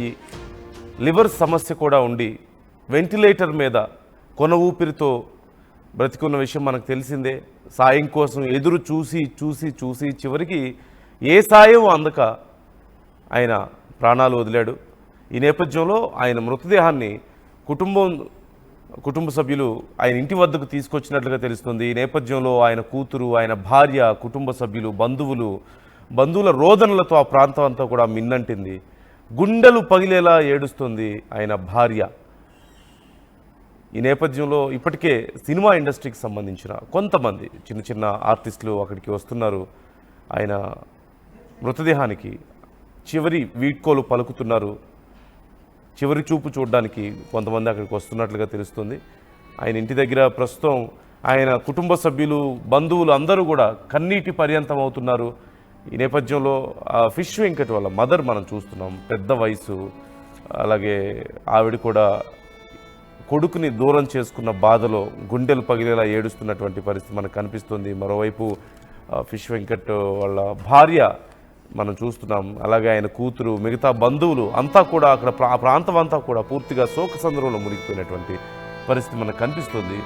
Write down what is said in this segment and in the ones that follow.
ఈ లివర్ సమస్య కూడా ఉండి వెంటిలేటర్ మీద కొన ఊపిరితో బ్రతికున్న విషయం మనకు తెలిసిందే. సాయం కోసం ఎదురు చూసి చూసి చూసి చివరికి ఏ సాయం అందక ఆయన ప్రాణాలు వదిలాడు. ఈ నేపథ్యంలో ఆయన మృతదేహాన్ని కుటుంబ సభ్యులు ఆయన ఇంటి వద్దకు తీసుకొచ్చినట్లుగా తెలుస్తుంది. ఈ నేపథ్యంలో ఆయన కూతురు, ఆయన భార్య, కుటుంబ సభ్యులు, బంధువుల రోదనలతో ఆ ప్రాంతం అంతా కూడా మిన్నంటింది. గుండెలు పగిలేలా ఏడుస్తుంది ఆయన భార్య. ఈ నేపథ్యంలో ఇప్పటికే సినిమా ఇండస్ట్రీకి సంబంధించిన కొంతమంది చిన్న చిన్న ఆర్టిస్టులు అక్కడికి వస్తున్నారు. ఆయన మృతదేహానికి చివరి వీడ్కోలు పలుకుతున్నారు. చివరి చూపు చూడడానికి కొంతమంది అక్కడికి వస్తున్నట్లుగా తెలుస్తుంది. ఆయన ఇంటి దగ్గర ప్రస్తుతం ఆయన కుటుంబ సభ్యులు, బంధువులు అందరూ కూడా కన్నీటి పర్యంతం అవుతున్నారు. ఈ నేపథ్యంలో ఫిష్ వెంకట్ వాళ్ళ మదర్ మనం చూస్తున్నాం, పెద్ద వయసు. అలాగే ఆవిడ కూడా కొడుకుని దూరం చేసుకున్న బాధలో గుండెలు పగిలేలా ఏడుస్తున్నటువంటి పరిస్థితి మనకు కనిపిస్తుంది. మరోవైపు ఫిష్ వెంకట్ వాళ్ళ భార్య మనం చూస్తున్నాం. అలాగే ఆయన కూతురు, మిగతా బంధువులు అంతా కూడా అక్కడ ఆ ప్రాంతం అంతా కూడా పూర్తిగా శోకసంద్రంలో మునిగిపోయినటువంటి పరిస్థితి మనకు కనిపిస్తుంది.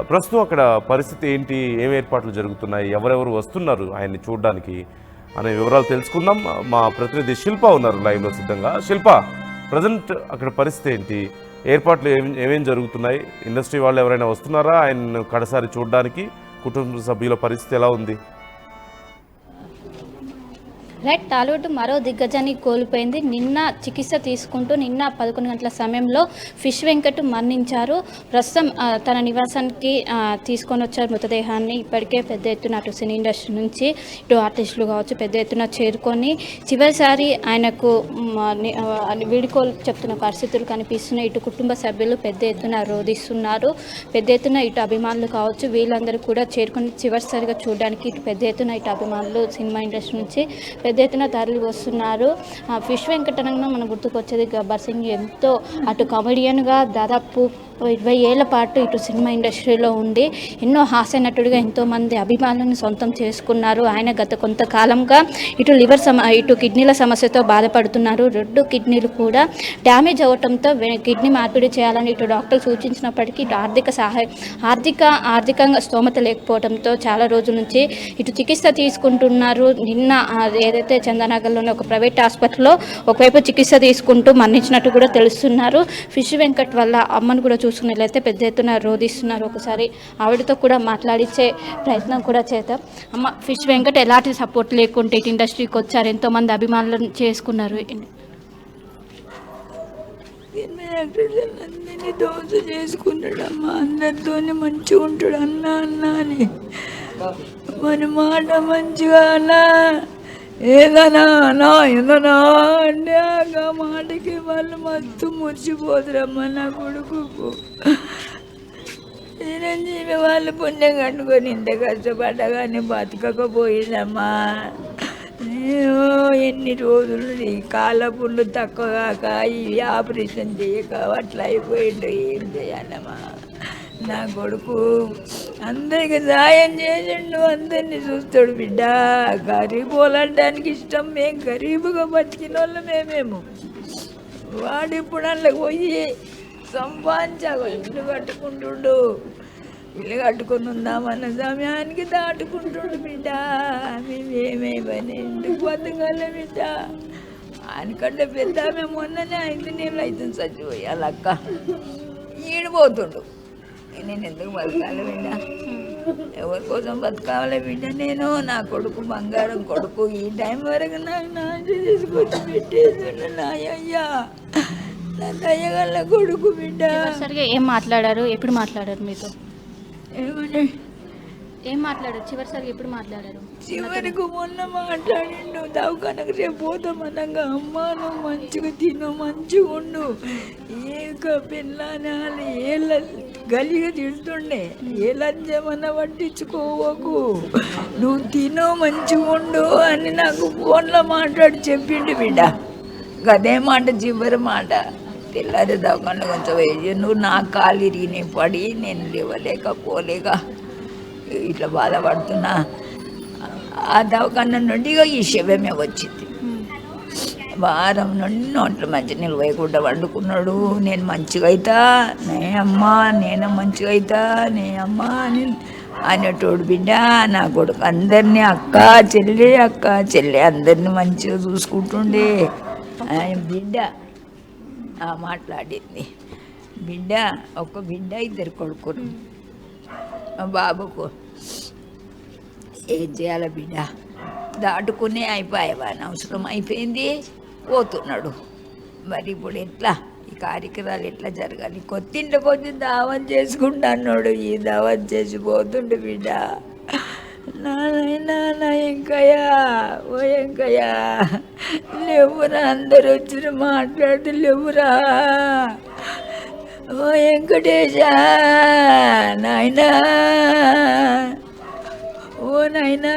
ప్రస్తుతం అక్కడ పరిస్థితి ఏంటి, ఏం ఏర్పాట్లు జరుగుతున్నాయి, ఎవరెవరు వస్తున్నారు ఆయన్ని చూడడానికి అనే వివరాలు తెలుసుకుందాం. మా ప్రతినిధి శిల్ప ఉన్నారు లైవ్లో సిద్ధంగా. శిల్ప, ప్రజెంట్ అక్కడ పరిస్థితి ఏంటి, ఏర్పాట్లు ఏమేం జరుగుతున్నాయి, ఇండస్ట్రీ వాళ్ళు ఎవరైనా వస్తున్నారా ఆయన కడసారి చూడడానికి, కుటుంబ సభ్యుల పరిస్థితి ఎలా ఉంది? రైట్, టాలీవుడ్ మరో దిగ్గజాన్ని కోల్పోయింది. నిన్న చికిత్స తీసుకుంటూ 11 గంటల సమయంలో ఫిష్ వెంకట్ మరణించారు. ప్రస్తుతం తన నివాసానికి తీసుకొని వచ్చారు మృతదేహాన్ని. ఇప్పటికే పెద్ద ఎత్తున అటు సినీ ఇండస్ట్రీ నుంచి ఇటు ఆర్టిస్టులు కావచ్చు పెద్ద ఎత్తున చేరుకొని చివరిసారి ఆయనకు వీడుకోలు చెప్తున్న పరిస్థితులు కనిపిస్తున్నాయి. ఇటు కుటుంబ సభ్యులు పెద్ద ఎత్తున రోధిస్తున్నారు. పెద్ద ఎత్తున ఇటు అభిమానులు కావచ్చు వీళ్ళందరూ కూడా చేరుకొని చివరిసారిగా చూడడానికి ఇటు పెద్ద ఎత్తున ఇటు అభిమానులు సినిమా ఇండస్ట్రీ నుంచి పెద్ద ఎత్తున తరలి వస్తున్నారు. ఫిష్ వెంకటరంగం మనం గుర్తుకొచ్చేది గబ్బర్ సింగ్. ఎంతో అటు కమెడియన్గా దాదాపు 20 ఏళ్ల పాటు ఇటు సినిమా ఇండస్ట్రీలో ఉండి ఎన్నో హాస్య నటుడిగా ఎంతోమంది అభిమానులను సొంతం చేసుకున్నారు. ఆయన గత కొంతకాలంగా ఇటు కిడ్నీల సమస్యతో బాధపడుతున్నారు. 2 కిడ్నీలు కూడా డ్యామేజ్ అవ్వడంతో కిడ్నీ మార్పిడి చేయాలని ఇటు డాక్టర్ సూచించినప్పటికీ ఇటు ఆర్థికంగా స్తోమత లేకపోవడంతో చాలా రోజుల నుంచి ఇటు చికిత్స తీసుకుంటున్నారు. నిన్న ఏదైతే చందనగర్లోని ఒక ప్రైవేట్ హాస్పిటల్లో ఒకవైపు చికిత్స తీసుకుంటూ మరణించినట్టు కూడా తెలుస్తున్నారు. ఫిష్ వెంకట్ వల్ల అమ్మను కూడా చూసుకున్నట్లయితే పెద్ద ఎత్తున రోధిస్తున్నారు. ఒకసారి ఆవిడతో కూడా మాట్లాడించే ప్రయత్నం కూడా చేద్దాం. అమ్మ, ఫిష్ వెంకట్ ఎలాంటి సపోర్ట్ లేకుంటే ఇటు ఇండస్ట్రీకి వచ్చారు, ఎంతోమంది అభిమానులను చేసుకున్నారు. అందరినీ దోశ చేసుకుంటాడమ్మా, అందరితోనే మంచిగా ఉంటాడు. అన్నా అన్నా అని మన మాట మంచిగా అన్నా ఏదనా అన్నా ఏదనా అంటే ఆ మాటకి వాళ్ళు మస్తు మురిసిపోతురమ్మా. నా కొడుకు చిరంజీవి వాళ్ళు పుణ్యం కట్టుకొని ఇంత కష్టపడ్డా కానీ బతకకపోయిందమ్మా. ఎన్ని రోజులు ఈ కాళ్ళ పుండ్లు తక్కువ కాక ఈ ఆపరేషన్ చేయక అట్లా అయిపోయిండు. ఏం చేయాలమ్మా, నా కొడుకు అందరికి సాయం చేసిండు, అందరినీ చూస్తాడు. బిడ్డ గరీబు వాళ్ళడానికి ఇష్టం, మేము గరీబుగా బతికిన వాళ్ళమే మేము. వాడు ఇప్పుడు అందులోకి పోయి సంపాదించాలి, ఇల్లు కట్టుకుంటుండు. ఇల్లు కట్టుకుని ఉందామన్న సమయానికి దాటుకుంటుండు. బిడ్డ మేమేమని ఎందుకు బతకాలి బిడ్డ, ఆయనకంటే పెద్ద మేము మొన్ననే 5 నెలలు అవుతుంది చచ్చిపోయాలక్క. ఈడిపోతుండు. నేను ఎందుకు బతకాలి బిడ్డ, ఎవరి కోసం బతకాలి బిడ్డ? నేను నా కొడుకు బంగారం కొడుకు ఈ టైం వరకు నాకు నాశనం తీసుకొచ్చి పెట్టేస్తుండ. నా అయ్యా, నా దయ్యగల కొడుకు బిడ్డ. సరిగా ఏం మాట్లాడారు, ఎప్పుడు మాట్లాడారు మీతో? ఏం మాట్లాడారు చివరిసారి, ఎప్పుడు మాట్లాడారు? చివరికి మొన్న మాట్లాడిండు. దవాఖానకు రేపు పోతామనగా, అమ్మ నువ్వు మంచిగా తిను, మంచిగా ఉండు, ఏక పిల్లనాలి ఏళ్ళ గలిగా తిడుతుండే, ఏ లంచమన్నా పట్టించుకోవకు, నువ్వు తిను మంచిగా ఉండు అని నాకు ఫోన్లో మాట్లాడి చెప్పిండు బిడ్డ. అదే మాట చివరి మాట. తెల్లారి దవాఖానలో కొంచెం వేసి నువ్వు నా కాలు ఇరిగి పడి నేను లేవలేక ఇట్లా బాధపడుతున్నా. ఆ దవాఖాన నుండి ఈ శవమే వచ్చింది. వారం నుండి నోట్లో మంచి నిలవేయకుండా వండుకున్నాడు. నేను మంచిగా అవుతా, నే అమ్మా నేను మంచిగా అవుతా, నే అమ్మా అని అనేటోడు బిడ్డ. నా కొడుకు అందరినీ అక్క చెల్లి అందరినీ మంచిగా చూసుకుంటుండే ఆయన బిడ్డ. మాట్లాడింది బిడ్డ, ఒక బిడ్డ ఇద్దరు కొడుకులు. మా బాబుకు ఏం చేయాలి బిడ్డ, దాటుకునే అయిపోయావా అవసరం అయిపోయింది, పోతున్నాడు. మరి ఇప్పుడు ఎట్లా ఈ కార్యక్రమాలు ఎట్లా జరగాలి? కొత్తింట్లోకి వచ్చి దావత్ చేసుకుంటా అన్నాడు. ఈ దావత్ చేసి పోతుండే బిడ్డ. నాయనా నా ఎంకయ్యా, ఓ ఎంకయ్యా లేవురా, అందరు వచ్చి మాట్లాడుతూ లేవురా, ఓ వెంకటేశా నాయనా, ఓ నాయనా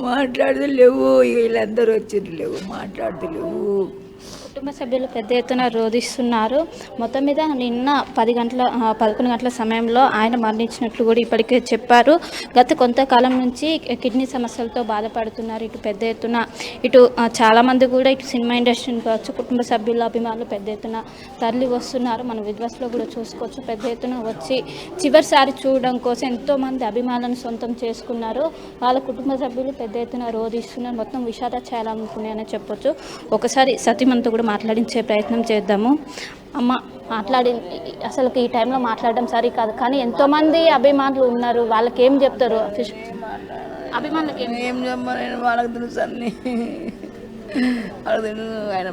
మాట్లాడుతూ లేవు. వీళ్ళందరూ వచ్చిర్రు, లేవు మాట్లాడుతలేవు. కుటుంబ సభ్యులు పెద్ద ఎత్తున రోధిస్తున్నారు. మొత్తం మీద నిన్న 11 గంటల సమయంలో ఆయన మరణించినట్లు కూడా ఇప్పటికే చెప్పారు. గత కొంతకాలం నుంచి కిడ్నీ సమస్యలతో బాధపడుతున్నారు. ఇటు పెద్ద ఎత్తున చాలామంది కూడా ఇటు సినిమా ఇండస్ట్రీని కావచ్చు, కుటుంబ సభ్యుల అభిమానులు పెద్ద ఎత్తున తరలి వస్తున్నారు. మనం విద్వస్లో కూడా చూసుకోవచ్చు. పెద్ద ఎత్తున వచ్చి చివరిసారి చూడడం కోసం ఎంతోమంది అభిమానులను సొంతం చేసుకున్నారు. వాళ్ళ కుటుంబ సభ్యులు పెద్ద ఎత్తున రోధిస్తున్నారు. మొత్తం విషాద ఛాయలనుకున్నాయని చెప్పొచ్చు. ఒకసారి సతీమణితో కూడా మాట్లాడించే ప్రయత్నం చేద్దాము. అమ్మ మాట్లాడి, అసలు ఈ టైంలో మాట్లాడడం సరి కాదు, కానీ ఎంతోమంది అభిమానులు ఉన్నారు. వాళ్ళకి ఏం చెప్తారు? అభిమానులకి ఏం చెప్పాలి? వాళ్ళకి తెలుసు అన్నీ, వాళ్ళకి తెలుసు. ఆయన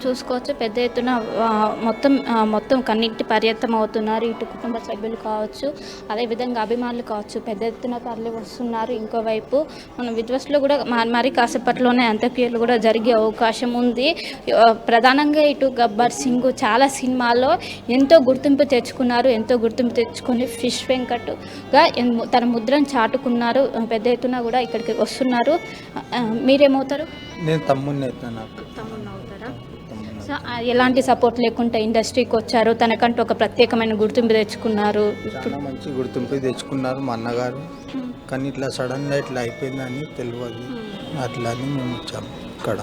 చూసుకోవచ్చు. పెద్ద ఎత్తున మొత్తం కన్నీటి పర్యంతం అవుతున్నారు. ఇటు కుటుంబ సభ్యులు కావచ్చు, అదేవిధంగా అభిమానులు కావచ్చు, పెద్ద ఎత్తున తరలి వస్తున్నారు. ఇంకోవైపు మన విద్వస్లో కూడా మరి కాసేపట్లోనే అంత్యక్రియలు కూడా జరిగే అవకాశం ఉంది. ప్రధానంగా ఇటు గబ్బర్ సింగ్ చాలా సినిమాల్లో ఎంతో గుర్తింపు తెచ్చుకున్నారు. ఎంతో గుర్తింపు తెచ్చుకొని ఫిష్ వెంకట్గా తన ముద్రను చాటుకున్నారు. పెద్ద ఎత్తున కూడా ఇక్కడికి వస్తున్నారు. మీరేమవుతారు? నేను తమ్ముడిని అవుతాను. నాకు తమ్ముడు అవుతారా? సో ఎలాంటి సపోర్ట్ లేకుండా ఇండస్ట్రీకి వచ్చారు. తనకంటూ ఒక ప్రత్యేకమైన గుర్తింపు తెచ్చుకున్నారు. చాలా మంచి గుర్తింపు తెచ్చుకున్నారు మా అన్నగారు. కానీ ఇట్లా సడన్గా ఇట్లా అయిపోయిందని తెలియదు. అట్లా అని మేము వచ్చాము. ఇక్కడ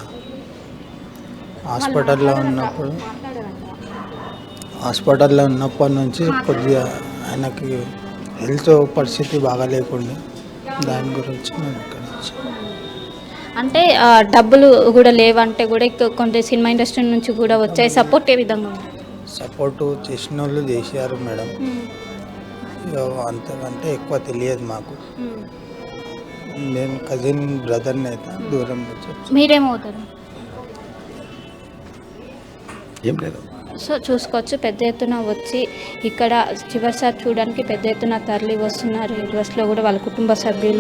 హాస్పిటల్లో ఉన్నప్పటి నుంచి కొద్దిగా ఆయనకి హెల్త్ పరిస్థితి బాగా లేకుండా, దాని గురించి మేము ఇక్కడ వచ్చాము. అంటే డబ్బులు కూడా లేవంటే కూడా కొంత సినిమా ఇండస్ట్రీ నుంచి కూడా వచ్చాయి. సపోర్ట్ ఏ విధంగా ఉంది? సపోర్టు చేసిన వాళ్ళు చేశారు మేడం. అంతకంటే ఎక్కువ తెలియదు మాకు. నేను కజిన్ బ్రదర్ని అయితే దూరం నుంచి. మీరేమవుతారు? ఏం లేదు. సో చూసుకోవచ్చు, పెద్ద ఎత్తున వచ్చి ఇక్కడ చివరిసారి చూడడానికి పెద్ద ఎత్తున తరలి వస్తున్నారు. యూనివర్స్లో కూడా వాళ్ళ కుటుంబ సభ్యులు